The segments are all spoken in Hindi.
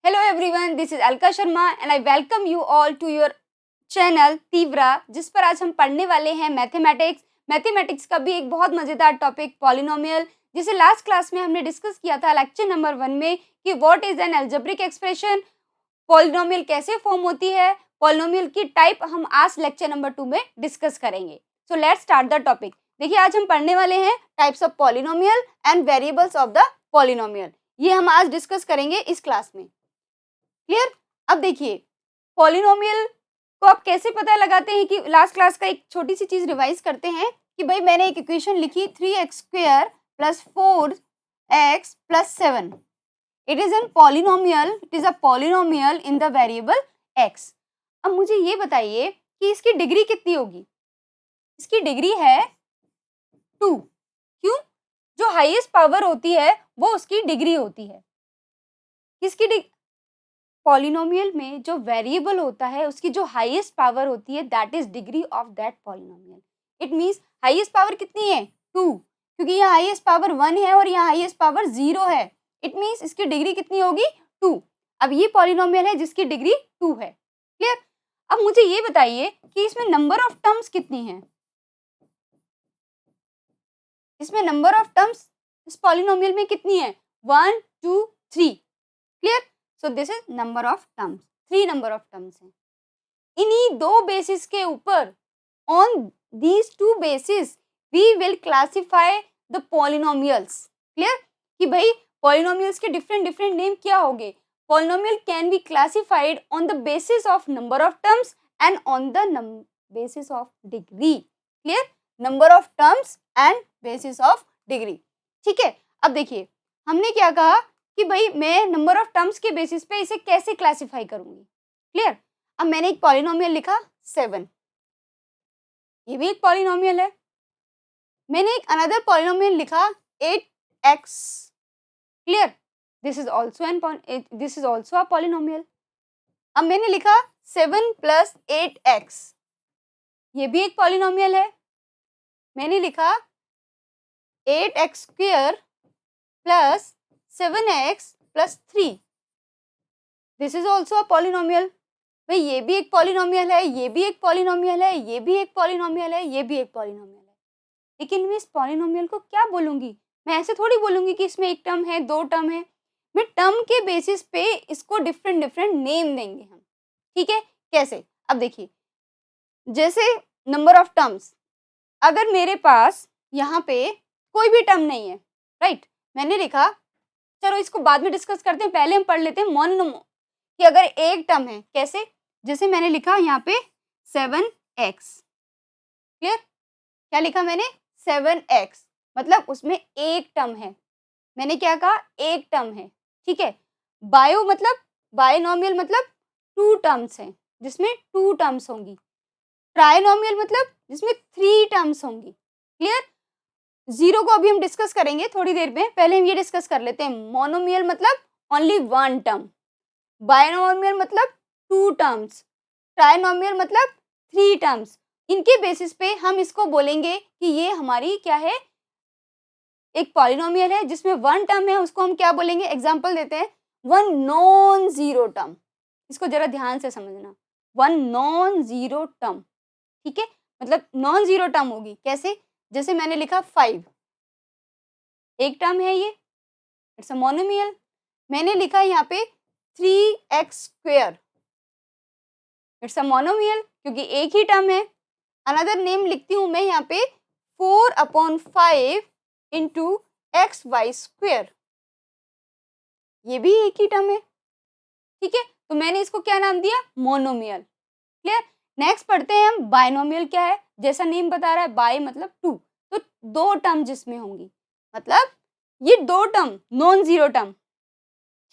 Hello everyone, this is Alka Sharma and I welcome you all to your channel Teevra, जिस पर आज हम पढ़ने वाले हैं मैथमेटिक्स का भी एक बहुत मजेदार टॉपिक पॉलिनोमियल, जिसे लास्ट क्लास में हमने डिस्कस किया था लेक्चर नंबर 1 में कि what is an algebraic expression, polynomial कैसे फॉर्म होती है, पॉलिनोमियल की टाइप हम आज लेक्चर नंबर 2 में डिस्कस करेंगे। So let's start the topic. देखिए आज हम पढ़ने वाले हैं types of polynomial and variables of the polynomial. ये हम आज डिस्कस करेंगे इस क्लास में। क्लियर? अब देखिए पॉलिनोमियल को आप कैसे पता लगाते हैं कि लास्ट क्लास का एक छोटी सी चीज रिवाइज करते हैं कि भाई मैंने एक इक्वेशन लिखी 3x² + 4x + 7। It is an polynomial, it is a polynomial in the variable x। अब मुझे ये बताइए कि इसकी डिग्री कितनी होगी। इसकी डिग्री है 2। क्यों? जो हाईएस्ट पावर होती है वो उसकी डिग्री होती है। किसकी डिग्री? पॉलिनोमियल में जो वेरिएबल होता है उसकी जो हाईएस्ट पावर होती है that is degree of that polynomial. It means highest power कितनी है? 2, क्योंकि यहाँ हाईएस्ट पावर 1 है और यहाँ हाईएस्ट पावर 0 है। इट मींस इसकी डिग्री कितनी होगी? 2। अब ये पॉलिनोमियल है जिसकी डिग्री 2 है। क्लियर? अब मुझे ये बताइए कि इसमें नंबर ऑफ टर्म्स कितनी है। इसमें नंबर ऑफ टर्म्स इस पॉलिनोमियल में कितनी है? 1 2 3। Clear? So this is number of terms. 3 number of terms हैं। इन्हीं दो बेसिस के ऊपर, on these 2 basis we will classify the polynomials. Clear? कि भाई पॉलिनोमियल्स के डिफरेंट डिफरेंट नेम क्या होंगे। Polynomial can be classified on the basis of number of terms and on the basis of degree. Clear? Number of terms and bases of degree. ठीक है, अब देखिए हमने क्या कहा कि भाई मैं नंबर ऑफ टर्म्स के बेसिस पे इसे कैसे क्लासिफाई करूंगी। क्लियर? अब मैंने एक पॉलिनोमियल लिखा 7, ये भी एक पॉलिनोमियल है। मैंने एक अनदर पॉलिनोमियल लिखा 8x। Clear? This is also a polynomial. अब मैंने लिखा 7 + 8x, ये भी एक पॉलिनोमियल है। मैंने लिखा 8x² + 7x + 3, this is also a polynomial. भाई ये भी एक पॉलिनोमियल है, ये भी एक पॉलिनोमियल है, ये भी एक पॉलिनोमियल है, ये भी एक पॉलिनोमियल है। लेकिन मैं इस पॉलिनोमियल को क्या बोलूंगी? मैं ऐसे थोड़ी बोलूंगी कि इसमें एक टर्म है, 2 टर्म है। मैं टर्म के बेसिस पे इसको डिफरेंट डिफरेंट नेम देंगे हम। ठीक है? कैसे? अब देखिए जैसे नंबर ऑफ टर्म्स, अगर मेरे पास यहाँ पे कोई भी टर्म नहीं है, राइट, मैंने लिखा, चलो इसको बाद में डिस्कस करते हैं, पहले हम पढ़ लेते हैं मोनोम कि अगर एक टर्म है कैसे। जैसे मैंने लिखा यहाँ पे 7x। क्लियर? क्या लिखा मैंने? 7x, मतलब उसमें एक टर्म है। मैंने क्या कहा? एक टर्म है। ठीक है? बायो मतलब बायनोमियल मतलब 2 टर्म्स हैं जिसमें 2 टर्म्स होंगी। ट्राइनोमियल मतलब जिसमें 3 टर्म्स होंगी। क्लियर? 0 को अभी हम डिस्कस करेंगे थोड़ी देर में, पहले हम ये डिस्कस कर लेते हैं। मोनोमियल मतलब ओनली 1 टर्म, बायनोमियल मतलब 2 टर्म्स, ट्राइनोमियल मतलब 3 टर्म्स। इनके बेसिस पे हम इसको बोलेंगे कि ये हमारी क्या है? एक पॉलिनोमियल है जिसमें 1 टर्म है, उसको हम क्या बोलेंगे? एग्जांपल देते हैं, 1 नॉन जीरो टर्म। इसको जरा ध्यान से समझना, 1 नॉन जीरो टर्म। ठीक है? मतलब नॉन जीरो टर्म होगी कैसे? जैसे मैंने लिखा 5, एक टर्म है, ये इट्स अ मोनोमियल। मैंने लिखा यहाँ पे 3x², इट्स अ मोनोमियल क्योंकि एक ही टर्म है। अनदर नेम लिखती हूँ मैं यहाँ पे 4/5 इंटू XY², ये भी एक ही टर्म है। ठीक है? तो मैंने इसको क्या नाम दिया? मोनोमियल। क्लियर? नेक्स्ट पढ़ते हैं हम बायनोमियल क्या है। जैसा नेम बता रहा है, बाय मतलब 2, तो 2 टर्म जिसमें होंगी, मतलब ये 2 टर्म नॉन जीरो टर्म।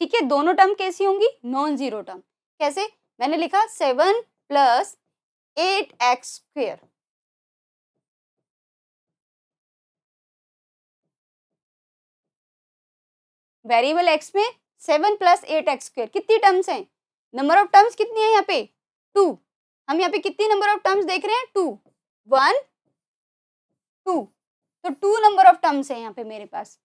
ठीक है? दोनों टर्म कैसी होंगी? Non zero term. कैसे? मैंने लिखा 7 + 8x², वेरिएबल x में 7 + 8x², कितनी टर्म्स हैं? नंबर ऑफ टर्म्स कितनी है यहाँ पे? 2। हम यहाँ पे कितनी नंबर ऑफ टर्म्स देख रहे हैं? 2, 1 2, तो 2 नंबर ऑफ टर्म्स है यहाँ पे मेरे पास।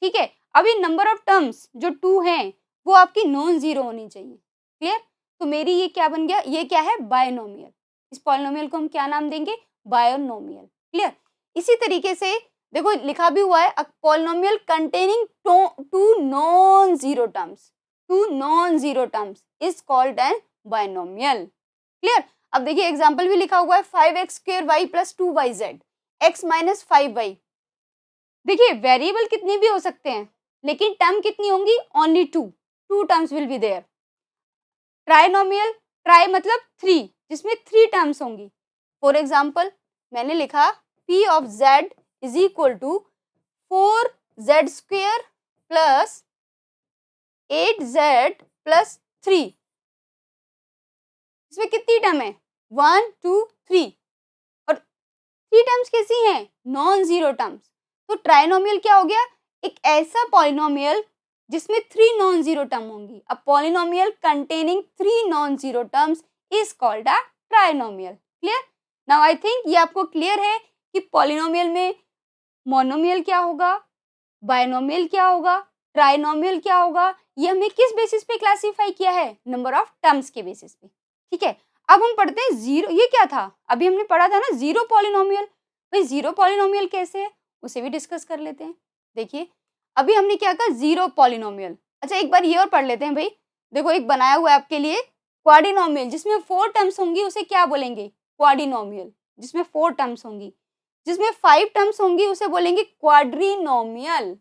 ठीक है? अब ये नंबर ऑफ टर्म्स जो 2 हैं वो आपकी नॉन जीरो होनी चाहिए। क्लियर? तो मेरी ये क्या बन गया, ये क्या है, बायनोमियल। इस पॉलिनोमियल को हम क्या नाम देंगे, बायनोमियल। क्लियर? इसी तरीके से देखो लिखा भी हुआ है, a polynomial containing two non zero terms, two non zero terms is called an binomial. Clear? अब देखिए एग्जाम्पल भी लिखा हुआ है 5x² y plus 2yz x minus 5y। देखिए वेरिएबल कितने भी हो सकते हैं, लेकिन टर्म कितनी होंगी, only two terms will be there. Trinomial, tri मतलब थ्री, जिसमें थ्री टर्म्स होंगी। फॉर एग्जाम्पल मैंने लिखा p of z is equal to 4z² plus 8z plus 3। इसमें कितनी टर्म है, 1 2 3, और थ्री टर्म्स कैसी हैं, नॉन जीरो टर्म्स। तो ट्राइनोमियल क्या हो गया, एक ऐसा पॉलिनोमियल जिसमें थ्री नॉन जीरो टर्म होंगी। अ polynomial containing three non zero terms is called a trinomial. Clear? Now I think ये आपको क्लियर है कि पॉलिनोमियल में मोनोमियल क्या होगा, बायनोमियल क्या होगा, ट्राइनोमियल क्या होगा। ये हमने किस बेसिस पे क्लासिफाई किया है, नंबर ऑफ टर्म्स के बेसिस पे। ठीक है, अब हम पढ़ते हैं जीरो, ये क्या था, अभी हमने पढ़ा था ना जीरो पॉलिनोमियल। भाई जीरो पॉलिनोमियल कैसे है, उसे भी डिस्कस कर लेते हैं। देखिए अभी हमने क्या कहा, जीरो पॉलिनोमियल। अच्छा एक बार ये और पढ़ लेते हैं भाई। देखो एक बनाया हुआ है आपके लिए क्वाड्रिनोमियल, जिसमें फोर टर्म्स होंगी उसे क्या बोलेंगे, क्वाड्रिनोमियल। जिसमें फोर टर्म्स होंगी, जिसमें फाइव टर्म्स होंगी उसे बोलेंगे क्वाड्रिनोमियल।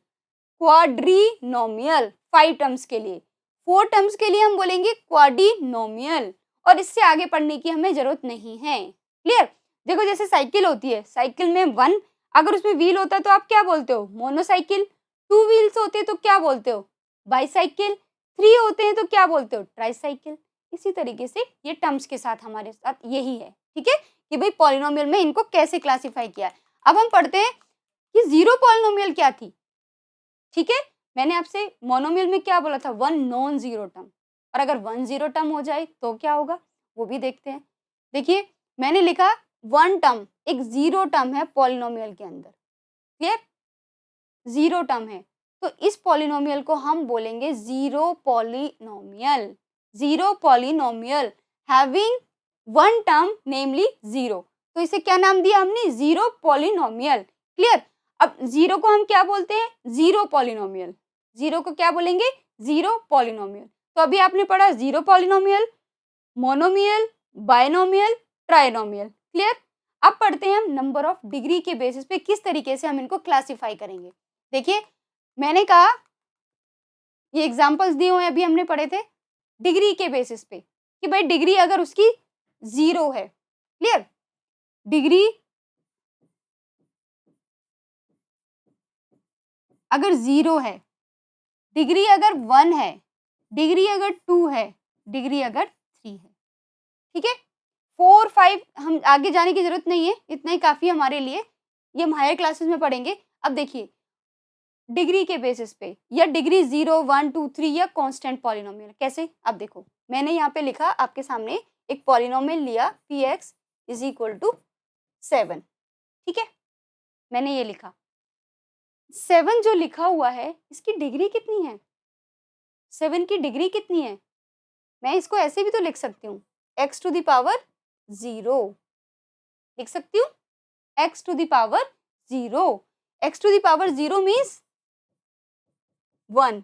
क्वाड्रिनोमियल फाइव टर्म्स के लिए, फोर टर्म्स के लिए हम बोलेंगे क्वाड्रिनोमियल। और इससे आगे पढ़ने की हमें जरूरत नहीं है। क्लियर? देखो जैसे साइकिल होती है, साइकिल में वन, अगर उसमें व्हील होता है तो आप क्या बोलते हो, मोनोसाइकिल। टू व्हील्स होते हैं तो क्या बोलते हो, बाईसाइकिल। थ्री होते हैं तो क्या बोलते हो, ट्राईसाइकिल। इसी तरीके से ये टर्म्स के साथ हमारे साथ यही है। ठीक है, कि भाई पॉलिनोमियल में इनको कैसे क्लासिफाई किया है। अब हम पढ़ते हैं कि जीरो पॉलिनोमियल क्या थी। ठीक है, मैंने आपसे मोनोमियल में क्या बोला था, वन नॉन जीरो टर्म, और अगर वन जीरो टर्म हो जाए तो क्या होगा, वो भी देखते हैं। देखिए मैंने लिखा वन टर्म, एक जीरो टर्म है पॉलिनोमियल के अंदर। क्लियर? जीरो टर्म है, तो इस पॉलिनोमियल को हम बोलेंगे zero polynomial. Zero polynomial having one term namely zero, तो इसे क्या नाम दिया हमने, जीरो पॉलिनोमियल। क्लियर? अब जीरो को हम क्या बोलते हैं, जीरो पॉलिनोमियल। जीरो को क्या बोलेंगे, जीरो पॉलिनोमियल। तो अभी आपने पढ़ा zero polynomial, monomial, binomial, trinomial. Clear? अब पढ़ते हैं हम नंबर ऑफ डिग्री के बेसिस पे किस तरीके से हम इनको क्लासिफाई करेंगे। देखिए मैंने कहा ये एग्जांपल्स दिए हुए अभी हमने पढ़े थे डिग्री के बेसिस पे, कि भाई डिग्री अगर उसकी जीरो है। क्लियर? डिग्री अगर जीरो है, डिग्री अगर वन है, डिग्री अगर टू है, डिग्री अगर थ्री है। ठीक है, फोर फाइव हम आगे जाने की जरूरत नहीं है, इतना ही काफी हमारे लिए, ये हम हायर क्लासेस में पढ़ेंगे। अब देखिए डिग्री के बेसिस पे, या डिग्री 0 1 2 3 या कांस्टेंट पॉलिनोमियल, कैसे। अब देखो मैंने यहाँ पे लिखा आपके सामने एक पॉलिनोमियल लिया px इज इक्वल टू 7। ठीक है, मैंने ये लिखा 7 जो लिखा हुआ है इसकी डिग्री कितनी है, 7 की डिग्री कितनी है। मैं इसको ऐसे भी तो लिख सकती हूँ, x टू द पावर 0 लिख सकती हूँ, x to the power 0। x to the power 0 means 1,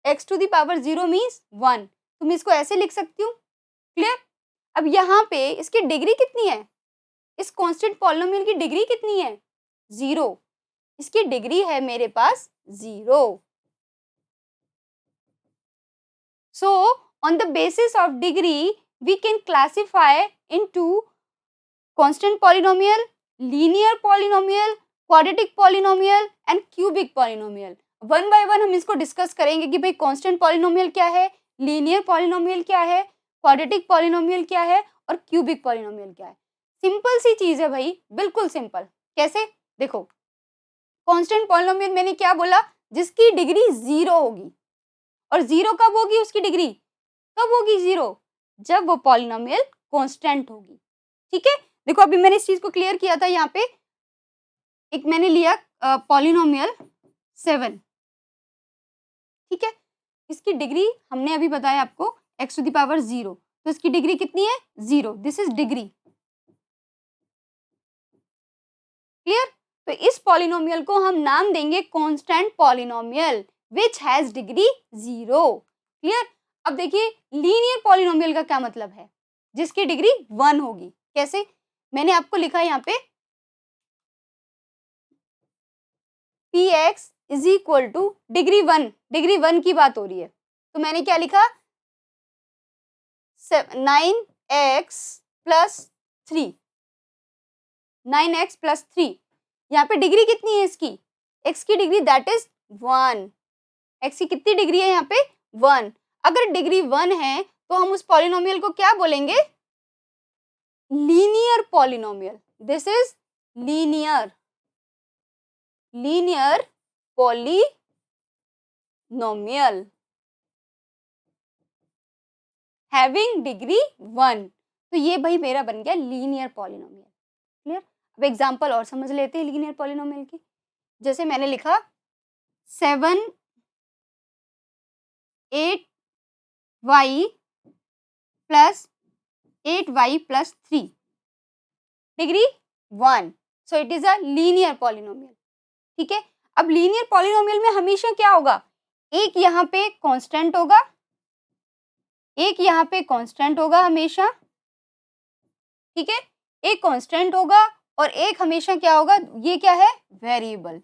x to the power 0 means 1, तो मैं इसको ऐसे लिख सकती हूँ। क्लियर? अब यहाँ पे इसकी डिग्री कितनी है, इस कांस्टेंट पॉलिनोमियल की डिग्री कितनी है, 0। इसकी डिग्री है मेरे पास 0। So on the basis of degree we can classify into constant polynomial, linear polynomial, quadratic polynomial and cubic polynomial. One by one हम इसको डिस्कस करेंगे कि भाई कांस्टेंट पॉलिनोमियल क्या है, लीनियर पॉलिनोमियल क्या है, क्वाड्रेटिक पॉलिनोमियल क्या है और क्यूबिक पॉलिनोमियल क्या है। सिंपल सी चीज है भाई, बिल्कुल सिंपल। कैसे, देखो कांस्टेंट पॉलिनोमियल मैंने क्या बोला, जिसकी डिग्री 0 होगी, और 0 कब होगी उसकी डिग्री, कब होगी 0, जब वो पॉलिनोमियल कांस्टेंट होगी। ठीक है, देखो अभी मैंने इस चीज को क्लियर किया था। यहाँ पे एक मैंने लिया पॉलिनोमियल 7। ठीक है, इसकी डिग्री हमने अभी बताया आपको x टू द पावर 0, तो इसकी डिग्री कितनी है 0, दिस इज डिग्री। क्लियर? तो इस पॉलिनोमियल को हम नाम देंगे constant polynomial which has degree 0। Clear? अब देखिए लीनियर पॉलिनोमियल का क्या मतलब है, जिसकी डिग्री 1 होगी। कैसे? मैंने आपको लिखा है यहाँ पे px is equal two degree 1, degree 1 की बात हो रही है, तो मैंने क्या लिखा 9x प्लस 3, 9x प्लस 3। यहाँ पे डिग्री कितनी है इसकी, x की डिग्री दैट इज 1। x की कितनी डिग्री है यहाँ पे 1। अगर डिग्री 1 है तो हम उस पॉलिनोमियल को क्या बोलेंगे, linear polynomial. This is linear, linear polynomial having degree 1। तो ये भाई मेरा बन गया लीनियर पॉलिनोमियल। क्लियर? अब एग्जांपल और समझ लेते हैं लीनियर पॉलिनोमियल की। जैसे मैंने लिखा 7 8y plus 8y plus 3, degree 1, so it is a linear polynomial. ठीक है? अब लीनियर पॉलिनोमियल में हमेशा क्या होगा, एक यहाँ पे कांस्टेंट होगा, एक यहाँ पे कांस्टेंट होगा हमेशा। ठीक है? एक कांस्टेंट होगा और एक हमेशा क्या होगा, ये क्या है वेरिएबल,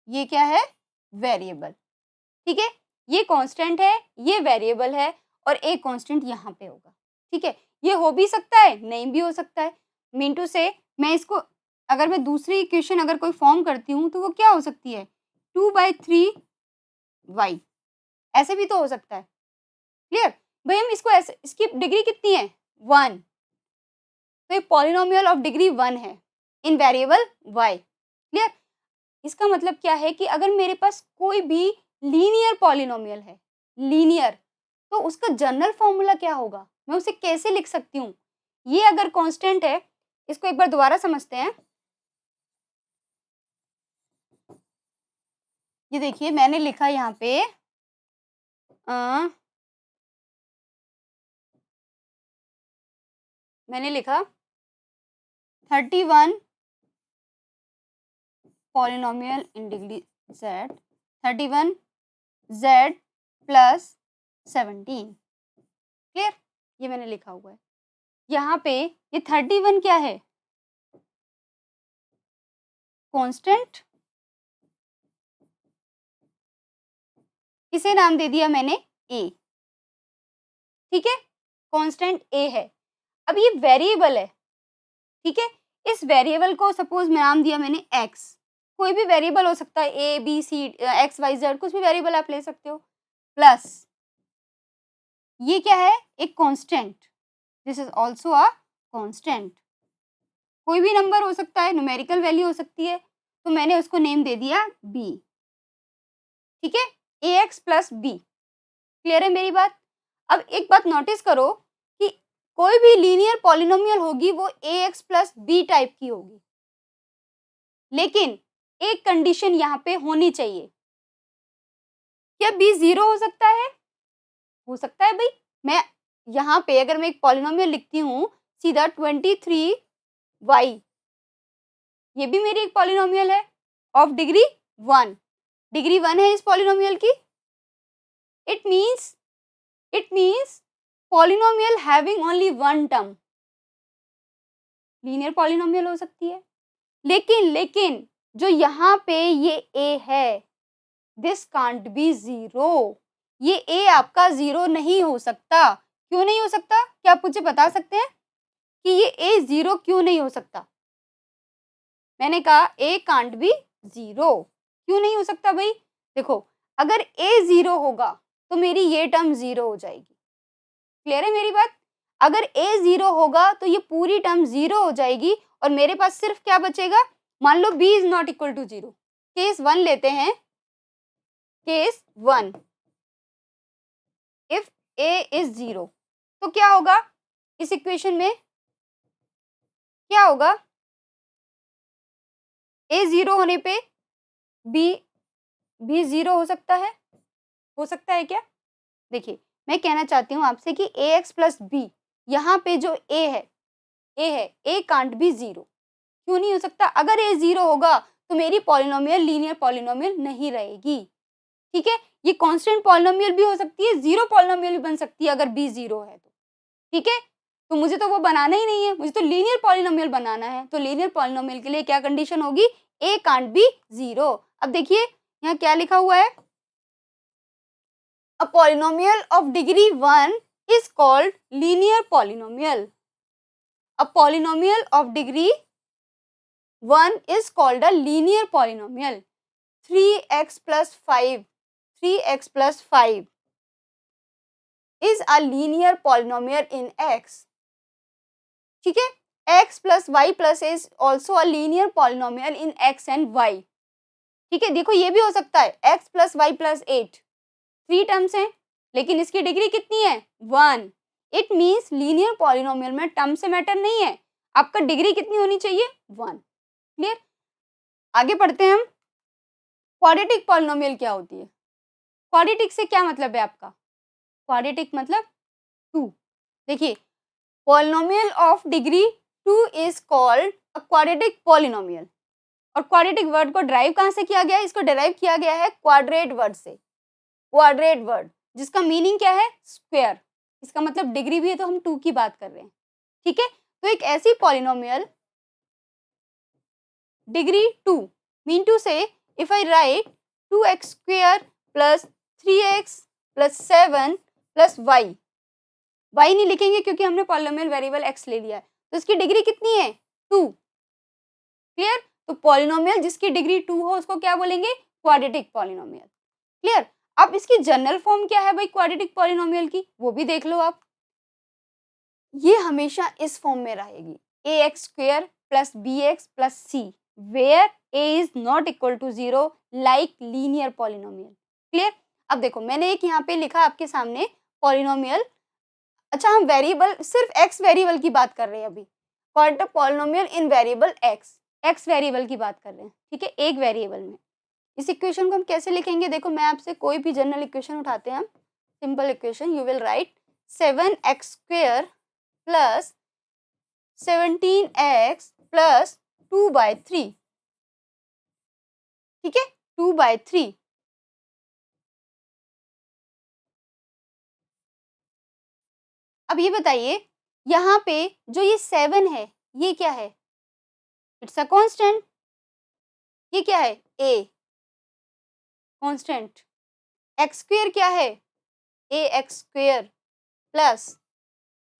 ये क्या है वेरिएबल। ठीक है? ये कांस्टेंट है, ये वेरिएबल है और एक कांस्टेंट यहाँ पे होगा। ठीक है? ये हो भी सकता है, नहीं भी हो सकता है। मीन टू से मैं इसको अगर मैं दूसरी इक्वेशन अगर कोई फॉर्म करती हूँ तो वो क्या हो सकती है 2/3y, ऐसे भी तो हो सकता है। क्लियर? भाई हम इसको ऐसे, इसकी डिग्री कितनी है 1, तो ये पॉलिनोमियल ऑफ डिग्री 1 है इन वेरिएबल y। क्लियर? इसका मतलब क्या है कि अगर मेरे पास कोई भी लीनियर पॉलिनोमियल है, लीनियर, तो उसका जनरल फॉर्मूला क्या होगा, मैं उसे कैसे लिख सकती हूँ। ये अगर कांस्टेंट है, इसको एक बार दोबारा समझते हैं। ये देखिए मैंने लिखा यहाँ पे मैंने लिखा 31 polynomial in degree z, 31 z plus 17। Clear? ये मैंने लिखा हुआ है यहाँ पे। ये 31 क्या है, कांस्टेंट, इसे नाम दे दिया मैंने a। ठीक है? कांस्टेंट a है। अब ये वेरिएबल है। ठीक है? इस वेरिएबल को सपोज मैं नाम दिया मैंने x, कोई भी वेरिएबल हो सकता है a b c x y z, कुछ भी वेरिएबल आप ले सकते हो। प्लस ये क्या है, एक constant, this is also a constant, कोई भी नंबर हो सकता है, न्यूमेरिकल वैल्यू हो सकती है, तो मैंने उसको नेम दे दिया b। ठीक है? ax plus b। क्लियर है मेरी बात? अब एक बात नोटिस करो कि कोई भी लीनियर पॉलिनोमियल होगी वो ax प्लस b टाइप की होगी, लेकिन एक कंडीशन यहाँ पे होनी चाहिए। क्या b 0 हो सकता है? हो सकता है भाई। मैं यहाँ पे अगर मैं एक पॉलिनोमियल लिखती हूँ सीधा 23y, ये भी मेरी एक पॉलिनोमियल है ऑफ डिग्री 1, डिग्री 1 है इस पॉलिनोमियल की। It means polynomial having only one term, linear polynomial हो सकती है। लेकिन जो यहाँ पे ये a है, दिस कांट बी 0, ये a आपका 0 नहीं हो सकता। क्यों नहीं हो सकता, क्या आप मुझे बता सकते हैं कि ये a 0 क्यों नहीं हो सकता? मैंने कहा a कांट बी 0, क्यों नहीं हो सकता भाई? देखो अगर a 0 होगा तो मेरी ये टर्म 0 हो जाएगी। क्लियर है मेरी बात? अगर a 0 होगा तो ये पूरी टर्म 0 हो जाएगी और मेरे पास सिर्फ क्या बचेगा, मान लो b is not equal to 0। Case 1 लेते हैं, केस 1, इफ a इज 0 तो क्या होगा इस इक्वेशन में, क्या होगा, a 0 होने पे b भी 0 हो सकता है। हो सकता है क्या? देखिए मैं कहना चाहती हूँ आपसे कि ax प्लस बी, यहाँ पे जो a है, a कांट बी जीरो। क्यों नहीं हो सकता? अगर a जीरो होगा तो मेरी पॉलिनोमियल लीनियर पॉलिनोमियल नहीं रहेगी। ठीक है, ये कांस्टेंट पॉलिनोमियल भी हो सकती है, जीरो पॉलिनोमियल भी बन सकती है अगर b जीरो है तो। ठीक है, तो मुझे तो वो बनाना ही नहीं है, मुझे तो लीनियर पॉलिनोमियल बनाना है। तो लीनियर पॉलिनोमियल के लिए क्या कंडीशन होगी? a can't be zero. अब देखिए यहाँ क्या लिखा हुआ है, a polynomial of degree 1 is called linear polynomial. A polynomial of degree 1 is called a linear polynomial. 3x plus 5, 3x plus 5 is a linear polynomial in x. ठीक है, x plus y plus is also a linear polynomial in x and y. ठीक है, देखो ये भी हो सकता है x plus y plus 8, 3 terms हैं लेकिन इसकी डिग्री कितनी है? 1. इट मीन्स लीनियर पॉलिनोमियल में टर्म से मैटर नहीं है, आपका डिग्री कितनी होनी चाहिए? 1. क्लियर? आगे पढ़ते हैं हम। क्वाड्रेटिक पॉलिनोमियल क्या होती है? क्वाड्रेटिक से क्या मतलब है आपका? क्वाड्रेटिक मतलब 2। देखिए polynomial of degree 2 is called a quadratic polynomial. और क्वाड्रेटिक वर्ड को ड्राइव कहाँ से किया गया है? इसको ड्राइव किया गया है क्वाड्रेट वर्ड से। क्वाड्रेट वर्ड जिसका मीनिंग क्या है? स्क्वायर। इसका मतलब डिग्री भी है तो हम 2 की बात कर रहे हैं। ठीक है, तो एक ऐसी पॉलिनोमियल डिग्री 2 मीन टू से if I right 2x square plus 3x plus 7 plus y नहीं लिखेंगे क्योंकि हमने पॉलिनोमियल वेरिएबल x ले लिया है, तो इसकी डिग्री कितनी है? 2। क्लियर? तो पॉलिनोमियल जिसकी डिग्री 2 हो उसको क्या बोलेंगे? Quadratic polynomial. क्लियर? अब इसकी जनरल फॉर्म क्या है भाई क्वाड्रेटिक पॉलिनोमियल की, वो भी देख लो आप। ये हमेशा इस फॉर्म में रहेगी, ax square plus bx plus c where a is not equal to 0 like linear polynomial. Clear? अब देखो मैंने एक यहाँ पे लिखा आपके सामने पॉलिनोमियल। अच्छा हम वेरिएबल, सिर्फ x वेरिएबल की बात कर रहे हैं अभी। क्वाड्रेटिक पॉलिनोमियल इन वेरिएबल x वेरिएबल की बात कर रहे हैं। ठीक है, एक वेरिएबल में। इस इक्वेशन को हम कैसे लिखेंगे? देखो मैं आपसे कोई भी जनरल इक्वेशन उठाते हैं हम, simple equation, you will write 7x square plus 17x plus 2/3। ठीक है, 2/3। अब ये बताइए यहाँ पे जो ये 7 है ये क्या है? It's a constant. ये क्या है? a constant. x स्क्वायर क्या है? ax स्क्वायर प्लस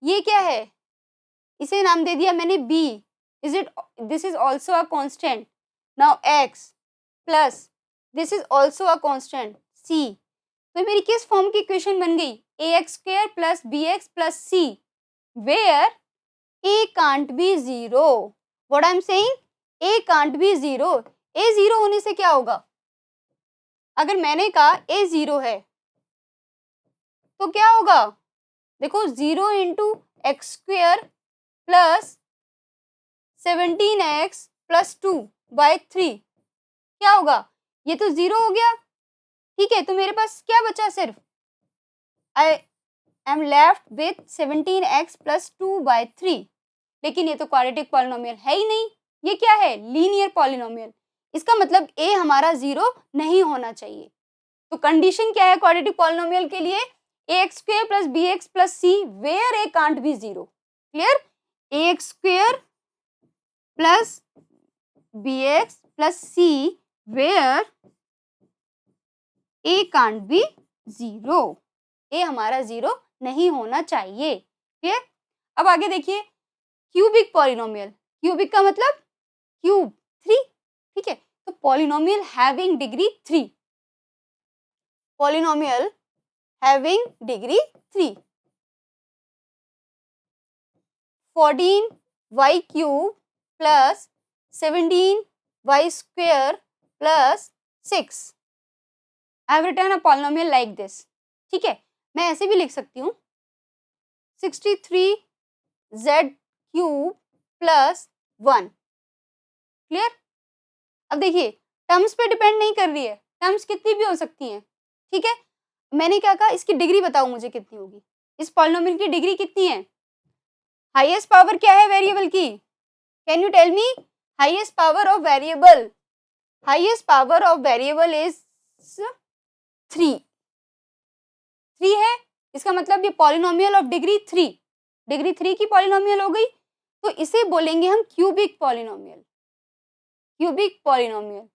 ये क्या है? इसे नाम दे दिया मैंने b। Is it, this is also a constant. Now x plus this is also a constant c। तो मेरी किस फॉर्म की इक्वेशन बन गई? ax square plus bx plus c where a can't be zero. What I am saying? a can't be zero. a zero होने से क्या होगा? अगर मैंने कहा a जीरो है तो क्या होगा? देखो 0 into x square plus 17x plus 2/3 क्या होगा? ये तो 0 हो गया। ठीक है, तो मेरे पास क्या बचा? सिर्फ I am left with 17x plus 2/3। लेकिन ये तो क्वाड्रेटिक पॉलिनोमियल है ही नहीं, ये क्या है? Linear polynomial. इसका मतलब a हमारा 0 नहीं होना चाहिए। तो कंडीशन क्या है क्वाड्रेटिक पॉलिनोमियल के लिए? ax square plus bx plus c where a can't be 0। Clear? ax square plus bx plus c where a can't be 0। a हमारा 0 नहीं होना चाहिए। क्लियर? अब आगे देखिए क्यूबिक पॉलिनोमियल। क्यूबिक का मतलब क्यूब, 3। ठीक है, तो पॉलिनोमियल हैविंग डिग्री 3। पॉलिनोमियल having degree 3। 14y cube plus 17y square plus 6। I have written a polynomial like this. ठीक है, मैं ऐसे भी लिख सकती हूँ 63z क्यूब प्लस 1। क्लियर? अब देखिए टर्म्स पे डिपेंड नहीं कर रही है, टर्म्स कितनी भी हो सकती हैं। ठीक है, मैंने क्या कहा, इसकी डिग्री बताओ मुझे कितनी होगी, इस पॉलिनोमियल की डिग्री कितनी है? हाईएस्ट पावर क्या है वेरिएबल की? Can you tell me? Highest power of variable, highest power of variable is 3 है। इसका मतलब ये पॉलिनोमियल ऑफ डिग्री 3, डिग्री 3 की पॉलिनोमियल हो गई, तो इसे बोलेंगे हम क्यूबिक पॉलिनोमियल। क्यूबिक पॉलिनोमियल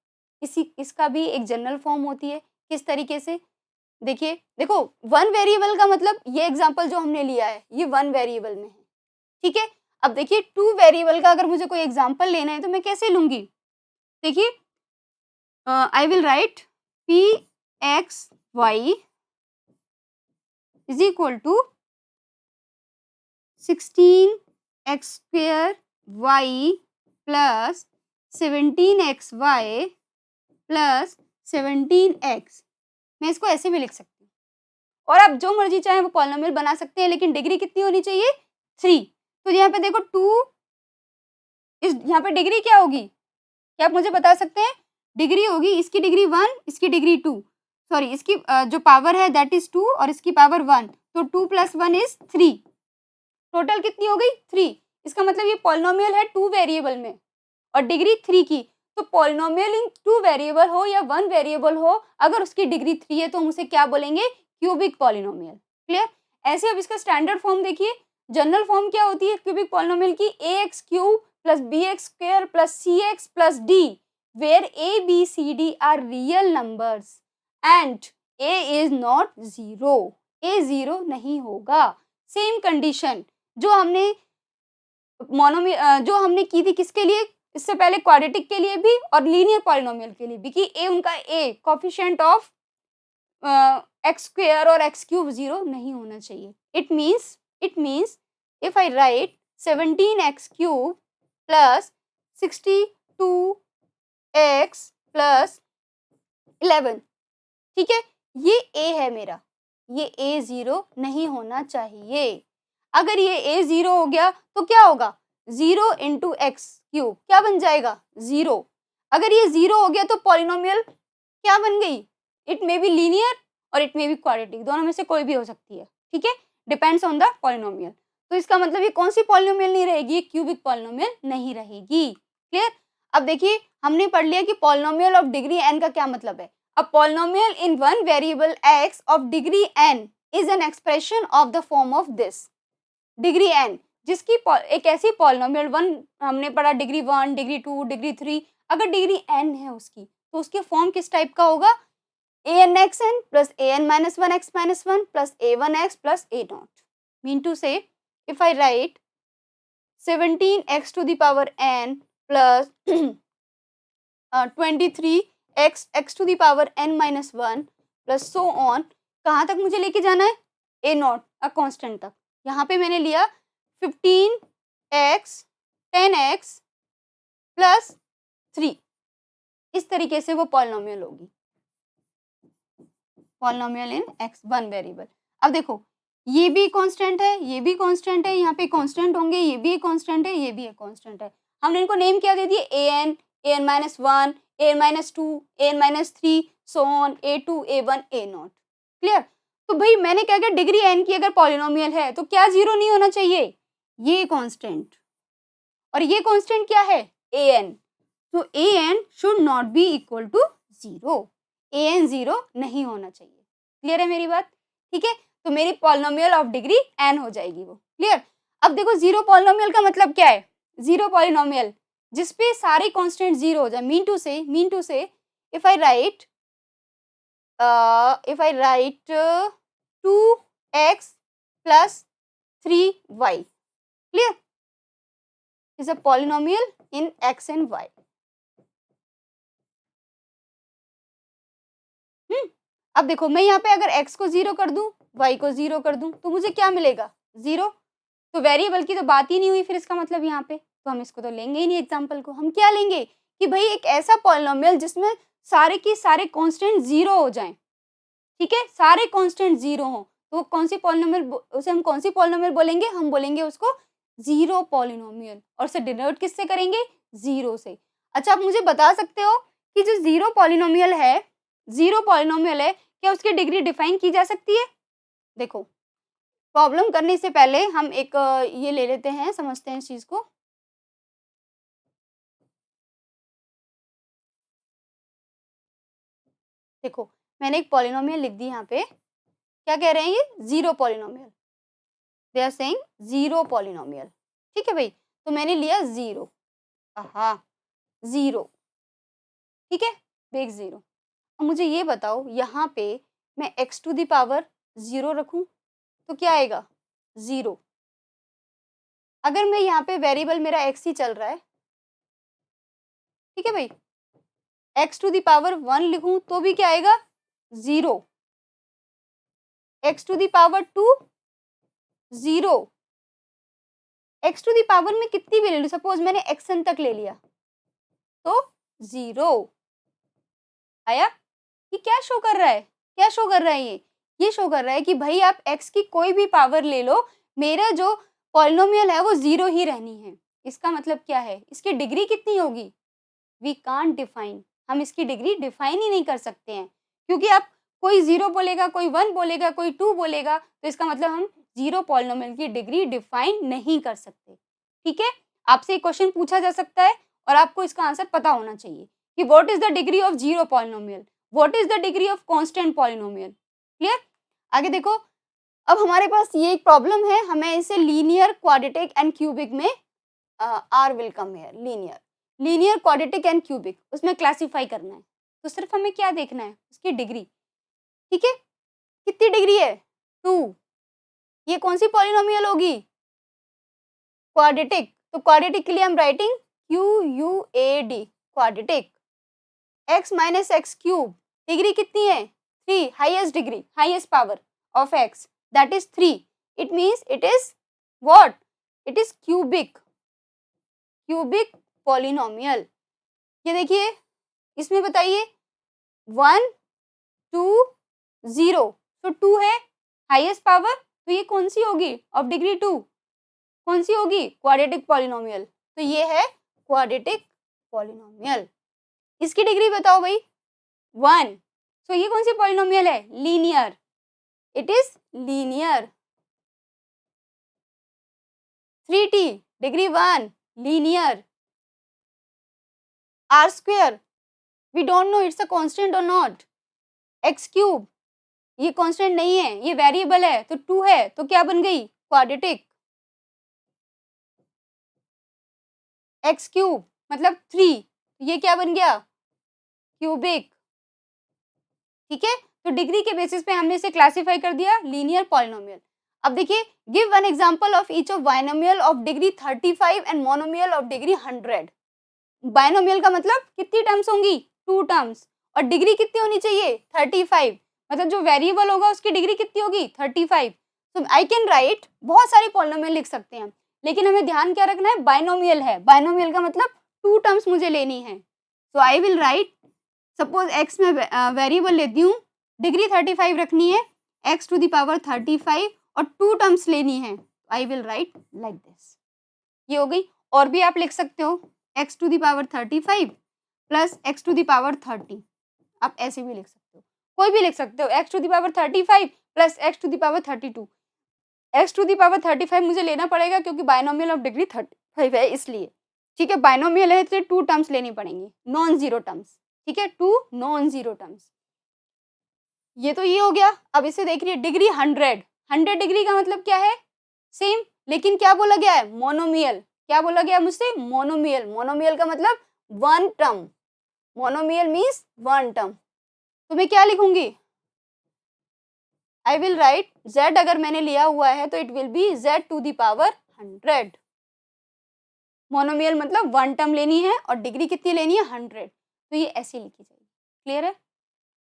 इसका भी एक जनरल फॉर्म होती है। किस तरीके से? देखिए, देखो वन वेरिएबल का मतलब ये एग्जांपल जो हमने लिया है ये वन वेरिएबल में है, ठीक है। अब देखिए टू वेरिएबल का अगर मुझे कोई एग्जांपल लेना है तो मैं कैसे लूंगी? देखिए I will write P X Y is equal to 16x² y plus 17xy plus 17x। मैं इसको ऐसे भी लिख सकती हूँ, और आप जो मर्जी चाहे वो पॉलिनोमियल बना सकते हैं, लेकिन डिग्री कितनी होनी चाहिए? 3। तो यहाँ पे देखो 2, इस यहाँ पे डिग्री क्या होगी? क्या आप मुझे बता सकते हैं? डिग्री होगी, इसकी डिग्री 1, इसकी डिग्री 2, सॉरी इसकी जो पावर है दैट इज 2 और इसकी पावर 1, तो 2 + 1 इज 3। टोटल कितनी हो गई? 3। इसका मतलब ये पॉलिनोमियल है 2 वेरिएबल में और डिग्री 3 की। तो पॉलिनोमियल इन 2 वेरिएबल हो या 1 वेरिएबल हो, अगर उसकी डिग्री 3 है तो हम उसे क्या बोलेंगे? Cubic polynomial. क्लियर? ऐसे अब इसका स्टैंडर्ड फॉर्म देखिए, जनरल फॉर्म क्या होती है क्यूबिक पॉलिनोमियल की? ax³ + bx² + cx + d, where a, b, c, d are real numbers and a is not 0। a 0 नहीं होगा। सेम कंडीशन जो हमने जो हमने की थी किसके लिए? इससे पहले क्वाड्रेटिक के लिए भी और लीनियर पॉलिनोमियल के लिए भी, कि a उनका a कोफिशिएंट ऑफ x² और x³ 0 नहीं होना चाहिए। It means if I right 17x³ plus 62x plus 11, ठीक है, ये a है मेरा, ये a 0 नहीं होना चाहिए। अगर ये a 0 हो गया तो क्या होगा? 0 × x³ क्या बन जाएगा? 0। अगर ये 0 हो गया तो पॉलिनोमियल क्या बन गई? इट मे बी लीनियर और इट मे बी क्वाड्रेटिक, दोनों में से कोई भी हो सकती है, ठीक है, डिपेंड्स ऑन द पॉलिनोमियल। तो इसका मतलब ये कौन सी पॉलिनोमियल नहीं रहेगी? क्यूबिक पॉलिनोमियल नहीं रहेगी। क्लियर? अब देखिए हमने पढ़ लिया कि पॉलिनोमियल ऑफ डिग्री n का क्या मतलब है। A polynomial in one variable x of degree n is an expression of the form of this। Degree n जिसकी एक ऐसी पॉलिनोमियल, वन हमने पढ़ा डिग्री 1, डिग्री 2, डिग्री 3, अगर डिग्री n है उसकी तो उसके फॉर्म किस टाइप का होगा? an(xn) + an-1x-1 + a1x + a0। Mean to से if I write 17x⁴n plus 23x⁴n-1 plus so on, कहाँ तक मुझे लेके जाना है? a0 कांस्टेंट तक। यहाँ पे मैंने लिया 15x 10x प्लस 3, इस तरीके से वो पॉलिनोमियल होगी, पॉलिनोमियल इन x1 वेरिएबल। अब देखो ये भी कांस्टेंट है, ये भी कांस्टेंट है, यहाँ पे कांस्टेंट होंगे, ये भी एक कांस्टेंट है, ये भी एक कांस्टेंट है। हमने इनको नेम क्या दे दिए? an, an-1, an-2, an-3, so on, a2, a1, a0। Clear? तो भाई मैंने क्या किया, डिग्री n की अगर पॉलिनोमियल है तो क्या 0 नहीं होना चाहिए? ये कांस्टेंट और ये कांस्टेंट क्या है? an। तो an should not be equal to 0, an 0 नहीं होना चाहिए। क्लियर है मेरी बात? ठीक है, तो मेरी पॉलिनोमियल ऑफ डिग्री n हो जाएगी वो। क्लियर? अब देखो 0 पॉलिनोमियल का मतलब क्या है? 0 पॉलिनोमियल जिसपे सारे कांस्टेंट 0 हो जाए। मीन टू से if I right 2x plus 3y, clear, is a polynomial in x and y। अब देखो मैं यहाँ पे अगर x को 0 कर दूं, y को 0 कर दूं, तो मुझे क्या मिलेगा? 0। तो वेरिएबल की तो बात ही नहीं हुई फिर इसका मतलब यहाँ पे, तो हम इसको तो लेंगे ही नहीं एग्जाम्पल को। हम क्या लेंगे कि भाई एक ऐसा पॉलिनोमियल जिसमें सारे के सारे कांस्टेंट 0 हो जाएं, ठीक है, सारे कांस्टेंट 0 हो, तो कौन सी पॉलिनोमियल, उसे हम कौन सी पॉलिनोमियल बोलेंगे? हम बोलेंगे उसको 0 पॉलिनोमियल। और उसे डिनोट किससे करेंगे? 0 से। अच्छा आप मुझे बता सकते हो कि जो 0 पॉलिनोमियल है क्या उसकी डिग्री डिफाइन की जा सकती है? देखो, प्रॉब्लम करने से पहले हम एक ये ले लेते हैं, समझते हैं इस चीज को। देखो, मैंने एक पॉलिनोमियल लिख दी यहाँ पे। क्या कह रहे हैं ये? Zero polynomial. They are saying zero polynomial. ठीक है भाई, तो मैंने लिया जीरो। आहा, जीरो। ठीक है, बिग जीरो। अब मुझे ये बताओ, यहाँ पे मैं x to the power zero रखूं तो क्या आएगा? जीरो। अगर मैं यहाँ पे वेरिएबल मेरा x ही चल रहा है, ठीक है भाई, x to the power one लिखूं तो भी क्या आएगा? Zero. x to the power two, zero. x to the power में कितनी भी ले लूं, सपोज मैंने xn तक ले लिया तो जीरो आया। ये क्या शो कर रहा है? क्या शो कर रहा है ये शो कर रहा है कि भाई आप x की कोई भी पावर ले लो, मेरा जो पॉलिनोमियल है वो जीरो ही रहनी है। इसका मतलब क्या है? इसकी डिग्री कितनी होगी? We can't define. हम इसकी डिग्री डिफाइन ही नहीं कर सकते हैं, क्योंकि आप कोई जीरो बोलेगा, कोई वन बोलेगा, कोई टू बोलेगा, तो इसका मतलब हम जीरो पॉलिनोमियल की डिग्री डिफाइन नहीं कर सकते। ठीक है, आपसे एक क्वेश्चन पूछा जा सकता है और आपको इसका आंसर पता होना चाहिए कि what is the degree of zero polynomial, what is the degree of constant polynomial. Clear? आगे देखो, अब हमारे पास ये एक प्रॉब्लम है, हमें इसे लीनियर, क्वाड्रेटिक एंड क्यूबिक में are will come here, linear, quadratic and cubic, उसमें क्लासिफाई करना है। तो सिर्फ हमें क्या देखना है? उसकी डिग्री। ठीक है, कितनी डिग्री है? टू। ये कौन सी पॉलिनोमियल होगी? क्वाड्रेटिक। तो क्वाड्रेटिक के लिए हम writing QUAD, quadratic. x minus x cube, degree कितनी है? 3, highest degree, highest power of x, that is 3। It means it is what? It is cubic, cubic polynomial. ये देखिए, इसमें बताइए 1 2 0, तो 2 है हाईएस्ट पावर, तो ये कौन सी होगी ऑफ डिग्री 2? कौन सी होगी? Quadratic polynomial. तो ये है क्वाड्रेटिक पॉलिनोमियल। इसकी डिग्री बताओ भाई, 1। तो ये कौन सी पॉलिनोमियल है? Linear, it is linear. 3t, degree 1, linear. r square, we don't know it's a constant और नॉट। x क्यूब, ये कांस्टेंट नहीं है, ये वेरिएबल है, तो 2 है, तो क्या बन गई? क्वाड्रेटिक। x क्यूब मतलब 3, ये क्या बन गया? क्यूबिक। ठीक है, तो डिग्री के बेसिस पे हमने इसे क्लासिफाई कर दिया लीनियर पॉलिनोमियल। अब देखिए, give one example of each of binomial of degree 35 and monomial of degree 100। Binomial का मतलब कितनी टर्म्स होंगी? 2 टर्म्स। और डिग्री कितनी होनी चाहिए? 35। मतलब जो वेरिएबल होगा उसकी डिग्री कितनी होगी? 35। तो आई कैन राइट, बहुत सारी पॉलिनोमियल लिख सकते हैं, लेकिन हमें ध्यान क्या रखना है? बाइनोमियल है, बाइनोमियल का मतलब 2 टर्म्स मुझे लेनी है। So I will write, suppose x में वेरिएबल लेती हूँ, डिग्री 35 रखनी है, x टू द पावर 35 और 2 टर्म्स लेनी है। आई विल राइट लाइक दिस। ये हो गई। और भी आप लिख सकते हो, x to the power 35 plus x to the power 30। आप ऐसे भी लिख सकते हो, कोई भी लिख सकते हो। x to the power 35 plus x to the power 32। x to the power 35 मुझे लेना पड़ेगा क्योंकि बाइनोमियल ऑफ डिग्री 35 है, इसलिए। ठीक है, बाइनोमियल है तो 2 टर्म्स लेनी पड़ेंगी, नॉन जीरो टर्म्स। ठीक है, 2 नॉन जीरो टर्म्स। ये तो ये हो गया। अब इसे देख रही है, डिग्री 100। 100 डिग्री का मतलब क्या है? सेम, लेकिन क्या बोला गया है? मोनोमियल। क्या बोला गया मुझसे? मोनोमियल। मोनोमियल का मतलब 1 टर्म, मोनोमियल मीन्स 1 टर्म। तो मैं क्या लिखूंगी? आई विल राइट z, अगर मैंने लिया हुआ है तो it will be z to the power 100। Monomial मतलब 1 टर्म लेनी है और डिग्री कितनी लेनी है? 100। तो ये ऐसे लिखी जाएगी। क्लियर है?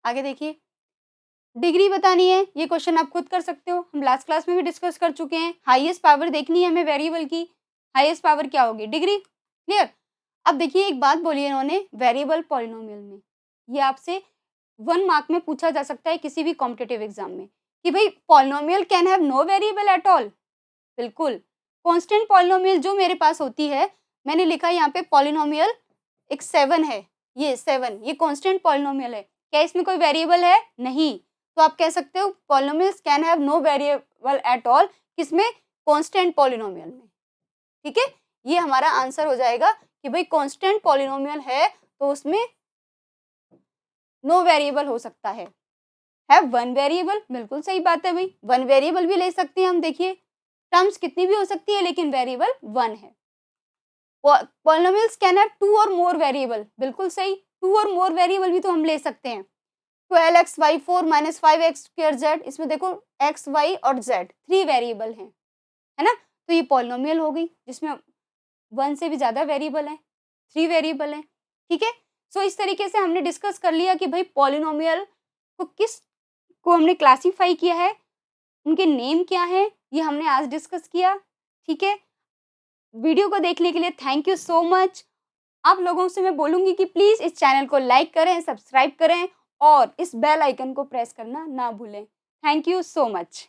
आगे देखिए, डिग्री बतानी है, ये क्वेश्चन आप खुद कर सकते हो, हम लास्ट क्लास में भी डिस्कस कर चुके हैं। हाईएस्ट पावर देखनी है हमें वेरिएबल की, हाईएस्ट पावर क्या होगी? डिग्री। क्लियर? अब देखिए, एक बात बोली इन्होंने वेरिएबल पॉलिनोमियल में, ये आपसे 1 मार्क में पूछा जा सकता है किसी भी कॉम्पिटिटिव एग्जाम में, कि भाई polynomial can have no variable at all. बिल्कुल, कांस्टेंट पॉलिनोमियल जो मेरे पास होती है, मैंने लिखा यहाँ पे पॉलिनोमियल एक 7 है, ये 7, ये कांस्टेंट पॉलिनोमियल है। क्या इसमें कोई वेरिएबल है? नहीं। तो आप कह सकते हो polynomials can have no variable at all, किसमें? कांस्टेंट पॉलिनोमियल में। ठीक है, ये हमारा आंसर हो जाएगा कि भाई कांस्टेंट पॉलिनोमियल है तो उसमें नो वेरिएबल हो सकता है वन वेरिएबल, बिल्कुल सही बात है भाई, वन वेरिएबल भी ले सकते हैं हम। देखिए टर्म्स कितनी भी हो सकती है लेकिन वेरिएबल वन है। पॉलिनोमियल्स कैन हैव टू और मोर वेरिएबल, बिल्कुल सही, टू और मोर वेरिएबल भी तो हम ले सकते हैं। 12x/4 - 5x² z, इसमें देखो x, y और z 3 वेरिएबल हैं, है ना? तो ये पॉलिनोमियल हो गई जिसमें 1 से भी ज़्यादा वेरिएबल हैं, 3 वेरिएबल हैं। ठीक है, सो इस तरीके से हमने डिस्कस कर लिया कि भाई पॉलिनोमियल को हमने क्लासीफाई किया है, उनके नेम क्या है, ये हमने आज डिस्कस किया। ठीक है, वीडियो को देखने के लिए थैंक यू सो मच। आप लोगों से मैं बोलूँगी कि प्लीज़ इस चैनल को लाइक करें, सब्सक्राइब करें और इस बेल आइकन को प्रेस करना ना भूलें। Thank you so much.